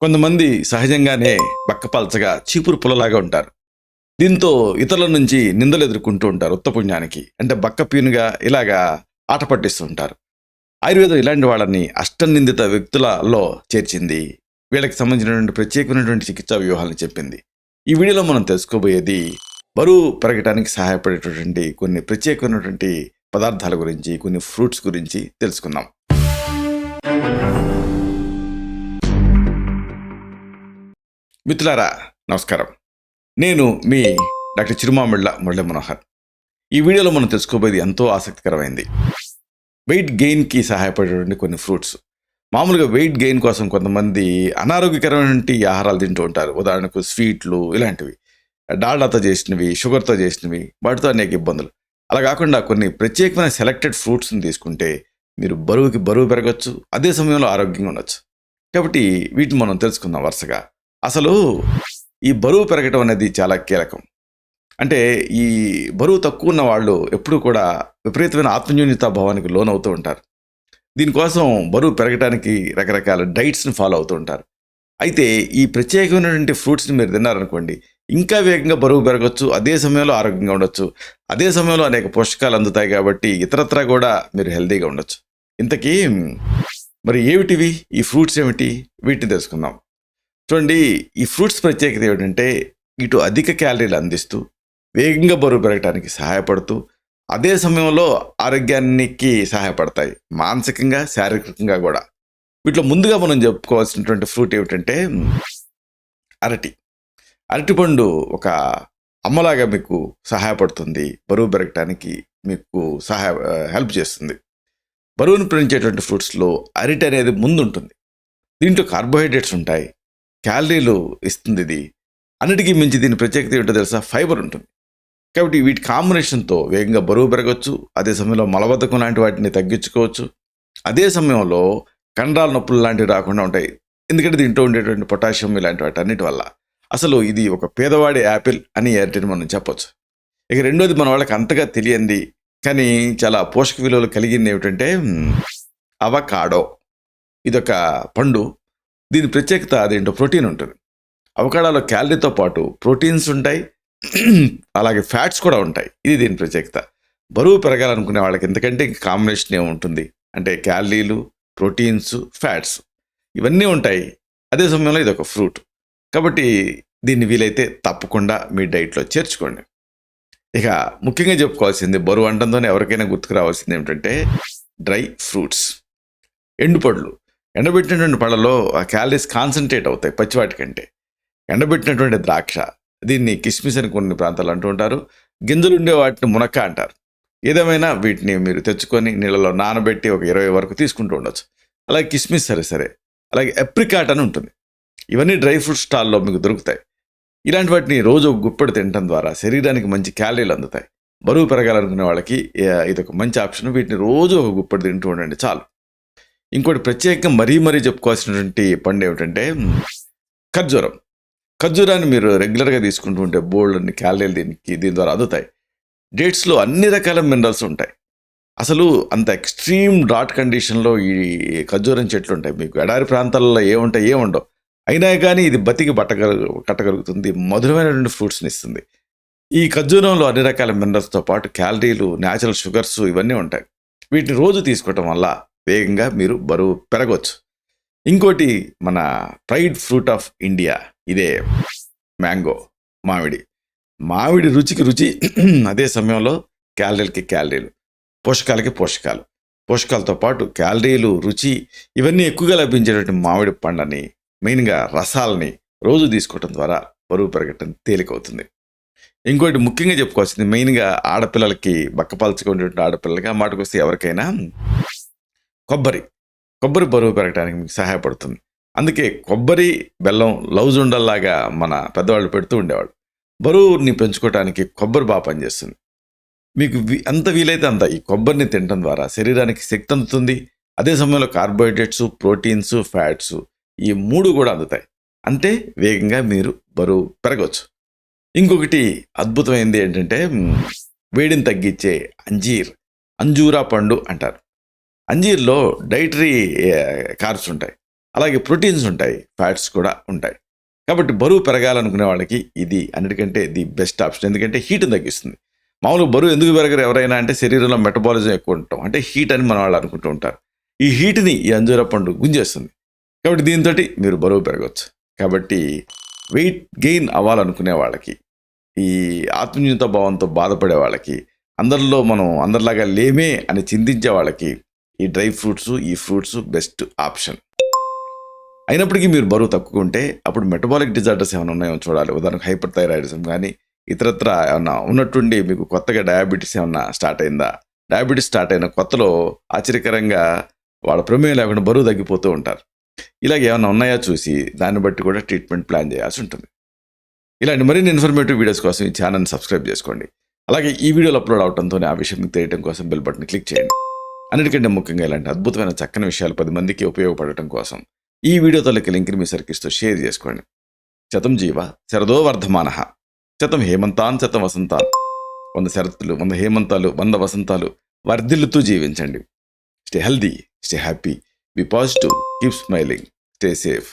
కొంతమంది సహజంగానే బక్కపల్చగా చీపురు పుల్లలాగా ఉంటారు. దీంతో ఇతరుల నుంచి నిందలు ఎదుర్కొంటూ ఉంటారు ఉత్తపుణ్యానికి. అంటే బక్క పీనుగా ఇలాగా ఆట పట్టిస్తూ ఉంటారు. ఆయుర్వేదం ఇలాంటి వాళ్ళని అష్టనిందిత వ్యక్తులలో చేర్చింది. వీళ్ళకి సంబంధించినటువంటి ప్రత్యేకమైనటువంటి చికిత్సా వ్యూహాలను చెప్పింది. ఈ వీడియోలో మనం తెలుసుకోబోయేది బరువు పెరగడానికి సహాయపడేటటువంటి కొన్ని ప్రత్యేకమైనటువంటి పదార్థాల గురించి, కొన్ని ఫ్రూట్స్ గురించి తెలుసుకుందాం. మిత్రులారా నమస్కారం. నేను మీ డాక్టర్ చిరుమామిళ్ళ మురళీ మనోహర్. ఈ వీడియోలో మనం తెలుసుకోబోయేది ఎంతో ఆసక్తికరమైంది. వెయిట్ గెయిన్కి సహాయపడేటువంటి కొన్ని ఫ్రూట్స్. మామూలుగా వెయిట్ గెయిన్ కోసం కొంతమంది అనారోగ్యకరమైనటువంటి ఆహారాలు తింటూ ఉంటారు. ఉదాహరణకు స్వీట్లు ఇలాంటివి, డాల్డాతో చేసినవి, షుగర్తో చేసినవి, వాటితో అనేక ఇబ్బందులు. అలా కాకుండా కొన్ని ప్రత్యేకమైన సెలెక్టెడ్ ఫ్రూట్స్ని తీసుకుంటే మీరు బరువు పెరగచ్చు, అదే సమయంలో ఆరోగ్యంగా ఉండొచ్చు. కాబట్టి వీటిని మనం తెలుసుకుందాం వరుసగా. అసలు ఈ బరువు పెరగటం అనేది చాలా కీలకం. అంటే ఈ బరువు తక్కువ ఉన్న వాళ్ళు ఎప్పుడూ కూడా విపరీతమైన ఆత్మన్యూన్యతా భావానికి లోనవుతూ ఉంటారు. దీనికోసం బరువు పెరగడానికి రకరకాల డైట్స్ని ఫాలో అవుతూ ఉంటారు. అయితే ఈ ప్రత్యేకమైనటువంటి ఫ్రూట్స్ని మీరు తిన్నారనుకోండి, ఇంకా వేగంగా బరువు పెరగచ్చు, అదే సమయంలో ఆరోగ్యంగా ఉండొచ్చు, అదే సమయంలో అనేక పోషకాలు అందుతాయి. కాబట్టి ఇతరత్రా కూడా మీరు హెల్తీగా ఉండొచ్చు. ఇంతకీ మరి ఏమిటివి ఈ ఫ్రూట్స్, ఏమిటి వీటిని తెలుసుకుందాం. చూడండి, ఈ ఫ్రూట్స్ ప్రత్యేకత ఏమిటంటే ఇటు అధిక క్యాలరీలు అందిస్తూ వేగంగా బరువు పెరగడానికి సహాయపడుతూ అదే సమయంలో ఆరోగ్యానికి సహాయపడతాయి, మానసికంగా శారీరకంగా కూడా. వీటిలో ముందుగా మనం చెప్పుకోవాల్సినటువంటి ఫ్రూట్ ఏమిటంటే అరటిపండు ఒక అమ్మలాగా మీకు సహాయపడుతుంది, బరువు పెరగటానికి మీకు హెల్ప్ చేస్తుంది. బరువును పెంచేటువంటి ఫ్రూట్స్లో అరటి అనేది ముందు ఉంటుంది. దీంట్లో కార్బోహైడ్రేట్స్ ఉంటాయి, క్యాలరీలు ఇస్తుంది. ఇది అన్నిటికీ మించి దీని ప్రత్యేకత ఏంటో తెలుసా? ఫైబర్ ఉంటుంది. కాబట్టి వీటి కాంబినేషన్తో వేగంగా బరువు పెరగవచ్చు, అదే సమయంలో మలబద్ధకం లాంటి వాటిని తగ్గించుకోవచ్చు, అదే సమయంలో కండరాల నొప్పులు లాంటివి రాకుండా ఉంటాయి. ఎందుకంటే దీంట్లో ఉండేటువంటి పొటాషియం ఇలాంటి వాటి అన్నిటి వల్ల అసలు ఇది ఒక పేదవాడి యాపిల్ అని అరటిని మనం చెప్పొచ్చు. ఇక రెండోది మన వాళ్ళకి అంతగా తెలియంది కానీ చాలా పోషక విలువలు కలిగింది ఏమిటంటే అవకాడో. ఇదొక పండు. దీని ప్రత్యేకత అదేంటో ప్రోటీన్ ఉంటుంది. అవకాడోలో క్యాలరీతో పాటు ప్రోటీన్స్ ఉంటాయి, అలాగే ఫ్యాట్స్ కూడా ఉంటాయి. ఇది దీని ప్రత్యేకత. బరువు పెరగాలనుకునే వాళ్ళకి ఎందుకంటే కాంబినేషన్ ఏముంటుంది అంటే క్యాలరీలు, ప్రోటీన్స్, ఫ్యాట్స్ ఇవన్నీ ఉంటాయి. అదే సమయంలో ఇది ఒక ఫ్రూట్. కాబట్టి దీన్ని వీలైతే తప్పకుండా మీ డైట్లో చేర్చుకోండి. ఇక ముఖ్యంగా చెప్పుకోవాల్సింది, బరువు అంటంతోనే ఎవరికైనా గుర్తుకు రావాల్సింది ఏమిటంటే డ్రై ఫ్రూట్స్, ఎండుపళ్ళు. ఎండబెట్టినటువంటి పళ్ళలో ఆ క్యాలరీస్ కాన్సన్ట్రేట్ అవుతాయి పచ్చివాటి కంటే. ఎండబెట్టినటువంటి ద్రాక్ష, దీన్ని కిస్మిస్ అని కొన్ని ప్రాంతాలు అంటూ ఉంటారు. గింజలు ఉండే వాటిని మునక్క అంటారు. ఏదేమైనా వీటిని మీరు తెచ్చుకొని నీళ్ళలో నానబెట్టి ఒక 20 వరకు తీసుకుంటూ ఉండొచ్చు. అలాగే కిస్మిస్ సరే. అలాగే ఎప్రికాట్ అని ఉంటుంది. ఇవన్నీ డ్రై ఫ్రూట్ స్టాల్లో మీకు దొరుకుతాయి. ఇలాంటి వాటిని రోజు ఒక గుప్పెడు తినడం ద్వారా శరీరానికి మంచి క్యాలరీలు అందుతాయి. బరువు పెరగాలనుకునే వాళ్ళకి ఇదొక మంచి ఆప్షన్. వీటిని రోజు ఒక గుప్పెడు తింటూ ఉండండి చాలు. ఇంకోటి ప్రత్యేకంగా మరీ చెప్పుకోవాల్సినటువంటి పండు ఏమిటంటే ఖర్జూరాన్ని మీరు రెగ్యులర్గా తీసుకుంటూ ఉంటే బోల్డ్ అన్ని క్యాలరీలు దీని ద్వారా అందుతాయి. డేట్స్లో అన్ని రకాల మినరల్స్ ఉంటాయి. అసలు అంత ఎక్స్ట్రీమ్ డాట్ కండిషన్లో ఈ ఖర్జూరం చెట్లు ఉంటాయి. మీకు ఎడారి ప్రాంతాల్లో ఏముండవు. అయినా కానీ ఇది బతికి కట్టగలుగుతుంది. మధురమైనటువంటి ఫ్రూట్స్ని ఇస్తుంది. ఈ ఖర్జూరంలో అన్ని రకాల మినరల్స్తో పాటు క్యాలరీలు, న్యాచురల్ షుగర్స్ ఇవన్నీ ఉంటాయి. వీటిని రోజు తీసుకోవటం వల్ల వేగంగా మీరు బరువు పెరగవచ్చు. ఇంకోటి మన ప్రైడ్ ఫ్రూట్ ఆఫ్ ఇండియా ఇదే మ్యాంగో, మామిడి రుచికి రుచి, అదే సమయంలో క్యాలరీలకి క్యాలరీలు, పోషకాలకి పోషకాలతో పాటు క్యాలరీలు, రుచి ఇవన్నీ ఎక్కువగా లభించేటువంటి మామిడి పండ్లని, మెయిన్గా రసాలని రోజు తీసుకోవటం ద్వారా బరువు పెరగటం తేలికవుతుంది. ఇంకోటి ముఖ్యంగా చెప్పుకోవాల్సింది, మెయిన్గా ఆడపిల్లలకి, బక్కపల్చగా ఉండేటువంటి ఆడపిల్లలకి, ఆ మాటకు వస్తే ఎవరికైనా కొబ్బరి బరువు పెరగడానికి మీకు సహాయపడుతుంది. అందుకే కొబ్బరి, బెల్లం లౌజ్ ఉండల్లాగా మన పెద్దవాళ్ళు పెడుతూ ఉండేవాళ్ళు. బరువుని పెంచుకోవడానికి కొబ్బరి బాగా పనిచేస్తుంది. మీకు ఎంత వీలైతే అంత ఈ కొబ్బరిని తినడం ద్వారా శరీరానికి శక్తి అందుతుంది. అదే సమయంలో కార్బోహైడ్రేట్స్, ప్రోటీన్స్, ఫ్యాట్స్ ఈ 3 కూడా అందుతాయి. అంటే వేగంగా మీరు బరువు పెరగవచ్చు. ఇంకొకటి అద్భుతమైనది ఏంటంటే వేడిని తగ్గించే అంజూరా పండు అంటారు. అంజీర్లో డైటరీ కార్బ్స్ ఉంటాయి. అలాగే ప్రోటీన్స్ ఉంటాయి, ఫ్యాట్స్ కూడా ఉంటాయి. కాబట్టి బరువు పెరగాలనుకునే వాళ్ళకి ఇది అన్నిటికంటే ది బెస్ట్ ఆప్షన్. ఎందుకంటే హీట్ని తగ్గిస్తుంది. మామూలుగా బరువు ఎందుకు పెరగరు ఎవరైనా అంటే శరీరంలో మెటబాలిజం ఎక్కువ ఉంటాం, అంటే హీట్ అని మన వాళ్ళు అనుకుంటూ ఉంటారు. ఈ హీట్ని ఈ అంజూర పండు గుంజేస్తుంది. కాబట్టి దీంతో మీరు బరువు పెరగవచ్చు. కాబట్టి వెయిట్ గెయిన్ అవ్వాలనుకునే వాళ్ళకి, ఈ ఆత్మన్యూనత భావంతో బాధపడే వాళ్ళకి, అందరిలో మనం అందరిలాగా లేమే అని చింతించే వాళ్ళకి ఈ డ్రై ఫ్రూట్స్, ఈ ఫ్రూట్స్ బెస్ట్ ఆప్షన్. అయినప్పటికీ మీరు బరువు తక్కువ ఉంటే అప్పుడు మెటబాలిక్ డిజార్డర్స్ ఏమైనా ఉన్నాయో చూడాలి. ఉదాహరణకు హైపర్ థైరాయిడిజం కానీ ఇతరత్ర ఏమన్నా ఉన్నట్టుండి మీకు కొత్తగా డయాబెటీస్ ఏమన్నా స్టార్ట్ అయిందా? డయాబెటీస్ స్టార్ట్ అయిన కొత్తలో ఆశ్చర్యకరంగా వాళ్ళ ప్రమేయం లేకుండా బరువు తగ్గిపోతూ ఉంటారు. ఇలాగ ఏమైనా ఉన్నాయా చూసి దాన్ని బట్టి కూడా ట్రీట్మెంట్ ప్లాన్ చేయాల్సి ఉంటుంది. ఇలాంటి మరిన్ని ఇన్ఫర్మేటివ్ వీడియోస్ కోసం ఈ ఛానల్ని సబ్స్క్రైబ్ చేసుకోండి. అలాగే ఈ వీడియోలు అప్లోడ్ అవడంతోనే ఆ విషయం మీకు తెలియడం కోసం బెల్ బటన్ క్లిక్ చేయండి. అన్నిటికంటే ముఖ్యంగా ఇలాంటి అద్భుతమైన చక్కని విషయాలు 10 మందికి ఉపయోగపడటం కోసం ఈ వీడియో తలకి లింక్ని మీ సర్కిల్స్తో షేర్ చేసుకోండి. శతం జీవ శరదో వర్ధమానః, శతం హేమంతాన్ శతం వసంతాన్. 100 శరత్తులు, 100 హేమంతాలు, 100 వసంతాలు వర్ధిల్లుతూ జీవించండి. Stay healthy, stay happy, be positive, keep smiling, stay safe.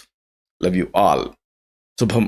Love you all. శుభం.